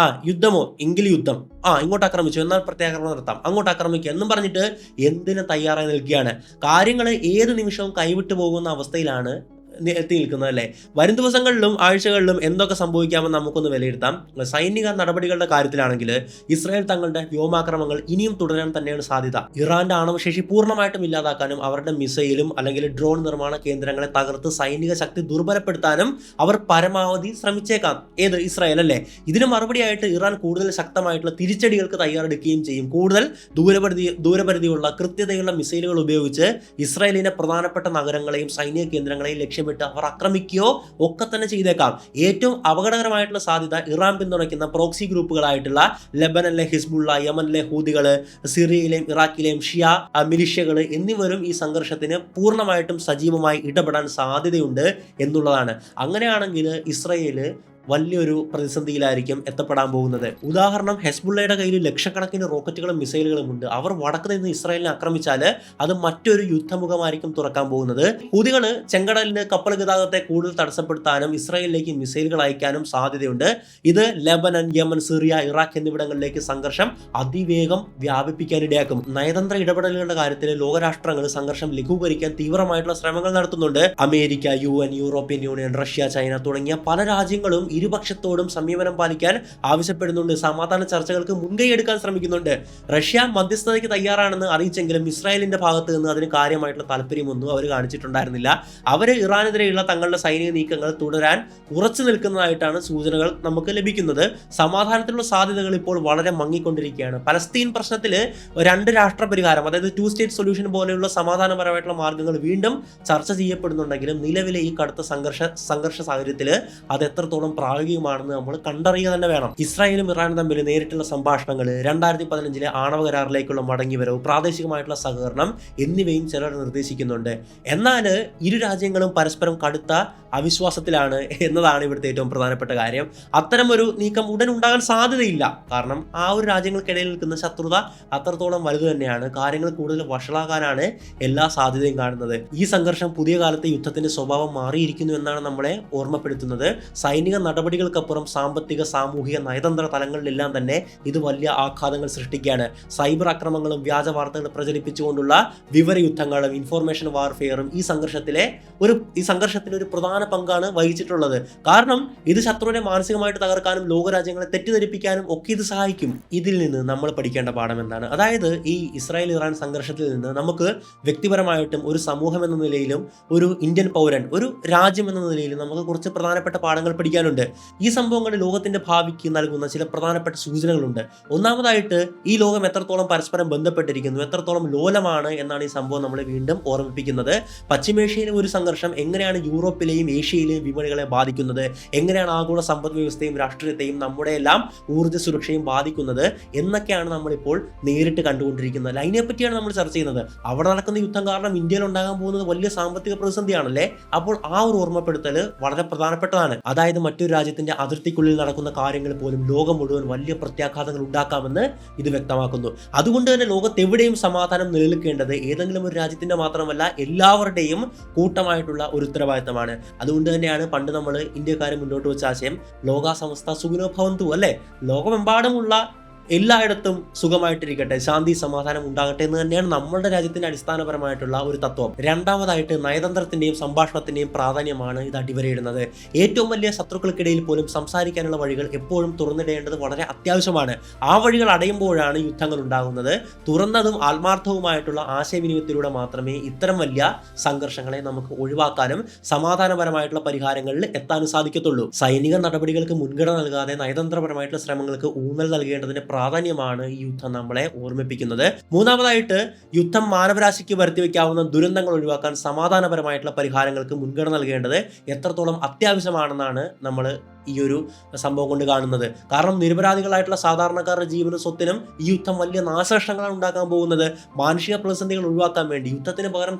യുദ്ധമോ എങ്കിൽ യുദ്ധം, ഇങ്ങോട്ട് ആക്രമിച്ചു എന്നാൽ പ്രത്യാക്രമണം നടത്താം, അങ്ങോട്ട് ആക്രമിക്കുക എന്നും പറഞ്ഞിട്ട് എന്തിനും തയ്യാറായി നിൽക്കുകയാണ്. കാര്യങ്ങൾ ഏത് നിമിഷവും കൈവിട്ടു പോകുന്ന അവസ്ഥയിലാണ് എത്തി നിൽക്കുന്നത് അല്ലേ. വരും ദിവസങ്ങളിലും ആഴ്ചകളിലും എന്തൊക്കെ സംഭവിക്കാമെന്ന് നമുക്കൊന്ന് വിലയിരുത്താം. സൈനിക നടപടികളുടെ കാര്യത്തിലാണെങ്കിൽ ഇസ്രായേൽ തങ്ങളുടെ വ്യോമാക്രമണങ്ങൾ ഇനിയും തുടരാൻ തന്നെയാണ് സാധ്യത. ഇറാന്റെ ആണവശേഷി പൂർണ്ണമായിട്ടും ഇല്ലാതാക്കാനും അവരുടെ മിസൈലും അല്ലെങ്കിൽ ഡ്രോൺ നിർമ്മാണ കേന്ദ്രങ്ങളെ തകർത്ത് സൈനിക ശക്തി ദുർബലപ്പെടുത്താനും അവർ പരമാവധി ശ്രമിച്ചേക്കാം. ഇസ്രായേൽ അല്ലേ. ഇതിന് മറുപടിയായിട്ട് ഇറാൻ കൂടുതൽ ശക്തമായിട്ടുള്ള തിരിച്ചടികൾക്ക് തയ്യാറെടുക്കുകയും ചെയ്യും. കൂടുതൽ ദൂരപരിധിയുള്ള കൃത്യതയുള്ള മിസൈലുകൾ ഉപയോഗിച്ച് ഇസ്രായേലിന്റെ പ്രധാനപ്പെട്ട നഗരങ്ങളെയും സൈനിക കേന്ദ്രങ്ങളെയും ലക്ഷ്യമിട്ട് അവർ ആക്രമിക്കുകയോ ഒക്കെ തന്നെ ചെയ്തേക്കാം. ഏറ്റവും അപകടകരമായിട്ടുള്ള സാധ്യത ഇറാൻ പിന്തുണയ്ക്കുന്ന പ്രോക്സി ഗ്രൂപ്പുകളായിട്ടുള്ള ലെബനനിലെ ഹിസ്ബുള്ള, യമനിലെ ഹൂതികൾ, സിറിയയിലെയും ഇറാഖിലെയും ഷിയ മിലിഷ്യകൾ എന്നിവരും ഈ സംഘർഷത്തിന് പൂർണ്ണമായിട്ടും സജീവമായി ഇടപെടാൻ സാധ്യതയുണ്ട് എന്നുള്ളതാണ്. അങ്ങനെയാണെങ്കിൽ ഇസ്രായേല് വലിയൊരു പ്രതിസന്ധിയിലായിരിക്കും എത്തപ്പെടാൻ പോകുന്നത്. ഉദാഹരണം, ഹെസ്ബുള്ളയുടെ കയ്യിൽ ലക്ഷക്കണക്കിന് റോക്കറ്റുകളും മിസൈലുകളും ഉണ്ട്. അവർ വടക്ക് നിന്ന് ഇസ്രായേലിനെ ആക്രമിച്ചാൽ അത് മറ്റൊരു യുദ്ധമുഖമായിരിക്കും തുറക്കാൻ പോകുന്നത്. ഹൂതികൾ ചെങ്കടലിന് കപ്പൽ ഗതാഗതത്തെ കൂടുതൽ തടസ്സപ്പെടുത്താനും ഇസ്രായേലിലേക്ക് മിസൈലുകൾ അയക്കാനും സാധ്യതയുണ്ട്. ഇത് ലെബനൻ, യമൻ, സിറിയ, ഇറാഖ് എന്നിവിടങ്ങളിലേക്ക് സംഘർഷം അതിവേഗം വ്യാപിപ്പിക്കാനിടയാക്കും. നയതന്ത്ര ഇടപെടലുകളുടെ കാര്യത്തിൽ ലോകരാഷ്ട്രങ്ങൾ സംഘർഷം ലഘൂകരിക്കാൻ തീവ്രമായിട്ടുള്ള ശ്രമങ്ങൾ നടത്തുന്നുണ്ട്. America, UN, European union, Russia, China തുടങ്ങിയ പല രാജ്യങ്ങളും ഇരുപക്ഷത്തോടും സംയമനം പാലിക്കാൻ ആവശ്യപ്പെടുന്നുണ്ട്. സമാധാന ചർച്ചകൾക്ക് മുൻകൈ എടുക്കാൻ ശ്രമിക്കുന്നുണ്ട്. റഷ്യ മധ്യസ്ഥതയ്ക്ക് തയ്യാറാണെന്ന് അറിയിച്ചെങ്കിലും ഇസ്രായേലിന്റെ ഭാഗത്ത് നിന്ന് അതിന് കാര്യമായിട്ടുള്ള താല്പര്യമൊന്നും അവർ കാണിച്ചിട്ടുണ്ടായിരുന്നില്ല. അവർ ഇറാനെതിരെയുള്ള തങ്ങളുടെ സൈനിക നീക്കങ്ങൾ തുടരാൻ ഉറച്ചു നിൽക്കുന്നതായിട്ടാണ് സൂചനകൾ നമുക്ക് ലഭിക്കുന്നത്. സമാധാനത്തിനുള്ള സാധ്യതകൾ ഇപ്പോൾ വളരെ മങ്ങിക്കൊണ്ടിരിക്കുകയാണ്. പലസ്തീൻ പ്രശ്നത്തിൽ രണ്ട് രാഷ്ട്ര പരിഹാരം, അതായത് 2 സ്റ്റേറ്റ് സൊല്യൂഷൻ പോലെയുള്ള സമാധാനപരമായിട്ടുള്ള മാർഗങ്ങൾ വീണ്ടും ചർച്ച ചെയ്യപ്പെടുന്നുണ്ടെങ്കിലും നിലവിലെ ഈ കടുത്ത സംഘർഷ സാഹചര്യത്തിൽ അത് എത്രത്തോളം പ്രായോഗികമാണെന്ന് നമ്മൾ കണ്ടറിയുക തന്നെ വേണം. ഇസ്രായേലും ഇറാനും തമ്മിൽ നേരിട്ടുള്ള സംഭാഷണങ്ങൾ, 2015 ആണവ കരാറിലേക്കുള്ള മടങ്ങിവരവ്, പ്രാദേശികമായിട്ടുള്ള സഹകരണം എന്നിവയും ചിലർ നിർദ്ദേശിക്കുന്നുണ്ട്. എന്നാൽ ഇരു രാജ്യങ്ങളും പരസ്പരം കടുത്ത അവിശ്വാസത്തിലാണ് എന്നതാണ് ഇവിടുത്തെ ഏറ്റവും പ്രധാനപ്പെട്ട കാര്യം. അത്തരം ഒരു നീക്കം ഉടൻ ഉണ്ടാകാൻ സാധ്യതയില്ല. കാരണം ആ ഒരു രാജ്യങ്ങൾക്കിടയിൽ നിൽക്കുന്ന ശത്രുത അത്രത്തോളം വലുത് തന്നെയാണ്. കാര്യങ്ങൾ കൂടുതൽ വഷളാകാനാണ് എല്ലാ സാധ്യതയും കാണുന്നത്. ഈ സംഘർഷം പുതിയ കാലത്തെ യുദ്ധത്തിന്റെ സ്വഭാവം മാറിയിരിക്കുന്നു എന്നാണ് നമ്മളെ ഓർമ്മപ്പെടുത്തുന്നത്. സൈനിക നടപടികൾക്കപ്പുറം സാമ്പത്തിക, സാമൂഹിക, നയതന്ത്ര തലങ്ങളിലെല്ലാം തന്നെ ഇത് വലിയ ആഘാതങ്ങൾ സൃഷ്ടിക്കുകയാണ്. സൈബർ ആക്രമണങ്ങളും വ്യാജ വാർത്തകൾ പ്രചരിപ്പിച്ചുകൊണ്ടുള്ള വിവരയുദ്ധങ്ങളും ഇൻഫോർമേഷൻ വാർഫെയറും ഈ സംഘർഷത്തിന് ഒരു പ്രധാന പങ്കാണ് വഹിച്ചിട്ടുള്ളത്. കാരണം ഇത് ശത്രുവിനെ മാനസികമായിട്ട് തകർക്കാനും ലോകരാജ്യങ്ങളെ തെറ്റിദ്ധരിപ്പിക്കാനും ഒക്കെ ഇത് സഹായിക്കും. ഇതിൽ നിന്ന് നമ്മൾ പഠിക്കേണ്ട പാഠം എന്താണ്? അതായത് ഈ ഇസ്രായേൽ ഇറാൻ സംഘർഷത്തിൽ നിന്ന് നമുക്ക് വ്യക്തിപരമായിട്ടും ഒരു സമൂഹം എന്ന നിലയിലും ഒരു ഇന്ത്യൻ പൗരൻ, ഒരു രാജ്യം എന്ന നിലയിലും നമുക്ക് കുറച്ച് പ്രധാനപ്പെട്ട പാഠങ്ങൾ പഠിക്കാനുണ്ട്. ഈ സംഭവങ്ങൾ ലോകത്തിന്റെ ഭാവിക്ക് നൽകുന്ന ചില പ്രധാനപ്പെട്ട സൂചനകളുണ്ട്. ഒന്നാമതായിട്ട് ഈ ലോകം എത്രത്തോളം പരസ്പരം ബന്ധപ്പെട്ടിരിക്കുന്നു, എത്രത്തോളം ലോലമാണ് എന്നാണ് ഈ സംഭവം നമ്മളെ വീണ്ടും ഓർമ്മിപ്പിക്കുന്നത്. പശ്ചിമേഷ്യയിലെ ഒരു സംഘർഷം എങ്ങനെയാണ് യൂറോപ്പിലെയും ഏഷ്യയിലെയും വിപണികളെ ബാധിക്കുന്നത്, എങ്ങനെയാണ് ആഗോള സമ്പദ് വ്യവസ്ഥയും രാഷ്ട്രീയത്തെയും നമ്മുടെ എല്ലാം ഊർജ്ജ സുരക്ഷയും ബാധിക്കുന്നത് എന്നൊക്കെയാണ് നമ്മളിപ്പോൾ നേരിട്ട് കണ്ടുകൊണ്ടിരിക്കുന്നത്. അതിനെപ്പറ്റിയാണ് നമ്മൾ ചർച്ച ചെയ്യുന്നത്. അവിടെ നടക്കുന്ന യുദ്ധം കാരണം ഇന്ത്യയിൽ ഉണ്ടാകാൻ പോകുന്നത് വലിയ സാമ്പത്തിക പ്രതിസന്ധിയാണല്ലേ. അപ്പോൾ ആ ഒരു ഓർമ്മപ്പെടുത്തൽ വളരെ പ്രധാനപ്പെട്ടതാണ്. അതായത് മറ്റൊരു രാജ്യത്തിന്റെ അതിർത്തിക്കുള്ളിൽ നടക്കുന്ന കാര്യങ്ങൾ പോലും ലോകം മുഴുവൻ വലിയ പ്രത്യാഘാതങ്ങൾ ഉണ്ടാക്കാമെന്ന് ഇത് വ്യക്തമാക്കുന്നു. അതുകൊണ്ട് തന്നെ ലോകത്തെവിടെയും സമാധാനം നിലനിൽക്കേണ്ടത് ഏതെങ്കിലും ഒരു രാജ്യത്തിന്റെ മാത്രമല്ല എല്ലാവരുടെയും കൂട്ടമായിട്ടുള്ള ഒരു ഉത്തരവാദിത്തമാണ്. അതുകൊണ്ട് തന്നെയാണ് പണ്ട് നമ്മൾ ഇന്ത്യക്കാർ മുന്നോട്ട് വെച്ച ആശയം ലോകാ സമസ്ത സുഖിനോ ഭവന്തു, അല്ലെ? ലോകമെമ്പാടുമുള്ള എല്ലായിടത്തും സുഖമായിട്ടിരിക്കട്ടെ, ശാന്തി സമാധാനം ഉണ്ടാകട്ടെ എന്ന് തന്നെയാണ് നമ്മളുടെ രാജ്യത്തിന്റെ അടിസ്ഥാനപരമായിട്ടുള്ള ഒരു തത്വം. രണ്ടാമതായിട്ട് നയതന്ത്രത്തിന്റെയും സംഭാഷണത്തിന്റെയും പ്രാധാന്യമാണ് ഇത് അടിവരയിടുന്നത്. ഏറ്റവും വലിയ ശത്രുക്കൾക്കിടയിൽ പോലും സംസാരിക്കാനുള്ള വഴികൾ എപ്പോഴും തുറന്നിടേണ്ടത് വളരെ അത്യാവശ്യമാണ്. ആ വഴികൾ അടയുമ്പോഴാണ് യുദ്ധങ്ങൾ ഉണ്ടാകുന്നത്. തുറന്നതും ആത്മാർത്ഥവുമായിട്ടുള്ള ആശയവിനിമയത്തിലൂടെ മാത്രമേ ഇത്തരം വലിയ സംഘർഷങ്ങളെ നമുക്ക് ഒഴിവാക്കാനും സമാധാനപരമായിട്ടുള്ള പരിഹാരങ്ങളിൽ എത്താനും സാധിക്കത്തുള്ളൂ. സൈനിക നടപടികൾക്ക് മുൻഗണന നൽകാതെ നയതന്ത്രപരമായിട്ടുള്ള ശ്രമങ്ങൾക്ക് ഊന്നൽ നൽകേണ്ടതിന്റെ പ്രാധാന്യമാണ് ഈ യുദ്ധം നമ്മളെ ഓർമ്മിപ്പിക്കുന്നത്. മൂന്നാമതായിട്ട് യുദ്ധം മാനവരാശിക്ക് വരുത്തിവെക്കാവുന്ന ദുരന്തങ്ങൾ ഒഴിവാക്കാൻ സമാധാനപരമായിട്ടുള്ള പരിഹാരങ്ങൾക്ക് മുൻഗണന നൽകേണ്ടത് എത്രത്തോളം അത്യാവശ്യമാണെന്നാണ് നമ്മൾ ഈ ഒരു സംഭവം കൊണ്ട് കാണുന്നത്. കാരണം നിരപരാധികളായിട്ടുള്ള സാധാരണക്കാരുടെ ജീവനും സ്വത്തിനും ഈ യുദ്ധം വലിയ നാശനഷ്ടങ്ങളാണ് ഉണ്ടാക്കാൻ പോകുന്നത്. മാനുഷിക പ്രതിസന്ധികൾ ഒഴിവാക്കാൻ വേണ്ടി യുദ്ധത്തിന് പകരം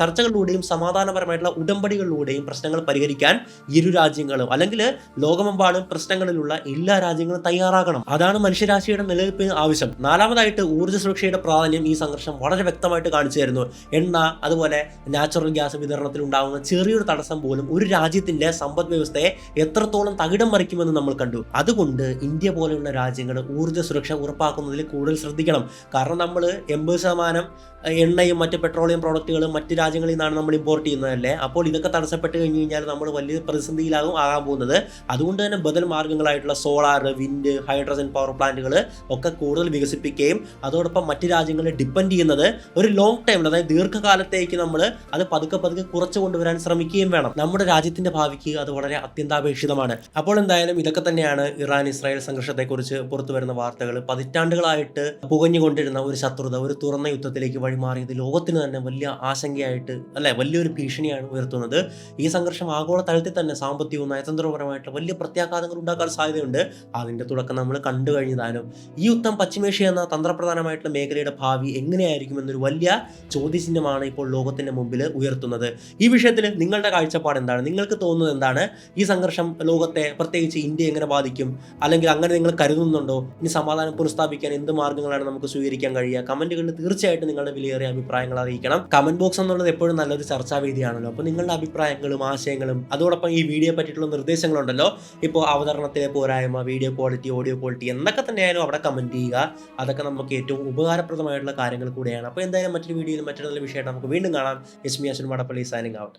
ചർച്ചകളിലൂടെയും സമാധാനപരമായിട്ടുള്ള ഉടമ്പടികളിലൂടെയും പ്രശ്നങ്ങൾ പരിഹരിക്കാൻ ഇരു രാജ്യങ്ങളും അല്ലെങ്കിൽ ലോകമെമ്പാടും പ്രശ്നങ്ങളിലുള്ള എല്ലാ രാജ്യങ്ങളും തയ്യാറാകണം. അതാണ് മനുഷ്യരാശിയുടെ നിലനിൽപ്പിന് ആവശ്യം. നാലാമതായിട്ട് ഊർജ്ജ സുരക്ഷയുടെ പ്രാധാന്യം ഈ സംഘർഷം വളരെ വ്യക്തമായിട്ട് കാണിച്ചു തരുന്നു. എണ്ണ, അതുപോലെ നാച്ചുറൽ ഗ്യാസ് വിതരണത്തിൽ ഉണ്ടാകുന്ന ചെറിയൊരു തടസ്സം പോലും ഒരു രാജ്യത്തിന്റെ സമ്പദ് വ്യവസ്ഥയെ എത്രത്തോളം തകിടം മറിക്കുമെന്ന് നമ്മൾ കണ്ടു. അതുകൊണ്ട് ഇന്ത്യ പോലെയുള്ള രാജ്യങ്ങൾ ഊർജ്ജ സുരക്ഷ ഉറപ്പാക്കുന്നതിൽ കൂടുതൽ ശ്രദ്ധിക്കണം. കാരണം നമ്മൾ 80% എണ്ണയും മറ്റ് പെട്രോളിയം പ്രോഡക്റ്റുകളും മറ്റ് രാജ്യങ്ങളിൽ നിന്നാണ് നമ്മൾ ഇമ്പോർട്ട് ചെയ്യുന്നതല്ലേ. അപ്പോൾ ഇതൊക്കെ തടസ്സപ്പെട്ട് കഴിഞ്ഞ് കഴിഞ്ഞാൽ നമ്മൾ വലിയ പ്രതിസന്ധിയിലാകും ആകാൻ പോകുന്നത്. അതുകൊണ്ട് തന്നെ ബദൽ മാർഗ്ഗങ്ങളായിട്ടുള്ള സോളാർ, വിൻഡ്, ഹൈഡ്രജൻ പവർ പ്ലാന്റുകൾ ഒക്കെ കൂടുതൽ വികസിപ്പിക്കുകയും അതോടൊപ്പം മറ്റ് രാജ്യങ്ങളെ ഡിപ്പെൻഡ് ചെയ്യുന്നത് ഒരു ലോങ് ടൈമിൽ, അതായത് ദീർഘകാലത്തേക്ക് നമ്മൾ അത് പതുക്കെ കുറച്ചു കൊണ്ടുവരാൻ ശ്രമിക്കുകയും വേണം. നമ്മുടെ രാജ്യത്തിന്റെ ഭാവിക്ക് അത് വളരെ അത്യന്താപേക്ഷിതമാണ്. അപ്പോൾ എന്തായാലും ഇതൊക്കെ തന്നെയാണ് ഇറാൻ ഇസ്രായേൽ സംഘർഷത്തെക്കുറിച്ച് പുറത്തു വരുന്ന വാർത്തകൾ. പതിറ്റാണ്ടുകളായിട്ട് പുകഞ്ഞുകൊണ്ടിരുന്ന ഒരു ശത്രുത ഒരു തുറന്ന യുദ്ധത്തിലേക്ക് വഴിമാറിയത് ലോകത്തിന് തന്നെ വലിയ ആശങ്കയായിട്ട്, അല്ലെ, വലിയൊരു ഭീഷണിയാണ് ഉയർത്തുന്നത്. ഈ സംഘർഷം ആഗോള തലത്തിൽ തന്നെ സാമ്പത്തികവും നയതന്ത്രപരമായിട്ടുള്ള വലിയ പ്രത്യാഘാതങ്ങൾ ഉണ്ടാക്കാൻ സാധ്യതയുണ്ട്. അതിന്റെ തുടക്കം നമ്മൾ കണ്ടു കഴിഞ്ഞതാനും. ഈ യുദ്ധം പശ്ചിമേഷ്യ എന്ന തന്ത്രപ്രധാനമായിട്ടുള്ള മേഖലയുടെ ഭാവി എങ്ങനെയായിരിക്കും എന്നൊരു വലിയ ചോദ്യചിഹ്നമാണ് ഇപ്പോൾ ലോകത്തിന്റെ മുമ്പിൽ ഉയർത്തുന്നത്. ഈ വിഷയത്തിൽ നിങ്ങളുടെ കാഴ്ചപ്പാട് എന്താണ്? നിങ്ങൾക്ക് തോന്നുന്നത് എന്താണ്? ഈ സംഘർഷം ലോകത്തെ, പ്രത്യേകിച്ച് ഇന്ത്യ എങ്ങനെ ബാധിക്കും? അല്ലെങ്കിൽ അങ്ങനെ നിങ്ങൾ കരുതുന്നുണ്ടോ? ഇനി സമാധാനം പുനഃസ്ഥാപിക്കാൻ എന്ത് മാർഗ്ഗങ്ങളാണ് നമുക്ക് സ്വീകരിക്കാൻ കഴിയുക? കമന്റുകളിൽ തീർച്ചയായിട്ടും നിങ്ങളുടെ വിലയേറിയ അഭിപ്രായങ്ങൾ അറിയിക്കണം. കമന്റ് ബോക്സ് എന്നുള്ളത് എപ്പോഴും നല്ലൊരു ചർച്ചാവേദിയാണല്ലോ. അപ്പോൾ നിങ്ങളുടെ അഭിപ്രായങ്ങളും ആശയങ്ങളും അതോടൊപ്പം ഈ വീഡിയോ പറ്റിയിട്ടുള്ള നിർദ്ദേശങ്ങളുണ്ടല്ലോ, ഇപ്പോൾ അവതരണത്തിലെ പോരായ്മ, വീഡിയോ ക്വാളിറ്റി, ഓഡിയോ ക്വാളിറ്റി എന്നൊക്കെ തന്നെയായാലും അവിടെ കമന്റ് ചെയ്യുക. അതൊക്കെ നമുക്ക് ഏറ്റവും ഉപകാരപ്രദമായിട്ടുള്ള കാര്യങ്ങൾ കൂടെയാണ്. അപ്പോൾ എന്തായാലും മറ്റൊരു വീഡിയോയിൽ മറ്റൊരു നല്ല വിഷയമായിട്ട് നമുക്ക് വീണ്ടും കാണാം. എസ്മി അശ്വിൻ മടപ്പള്ളി സൈനിങ് ഔട്ട്.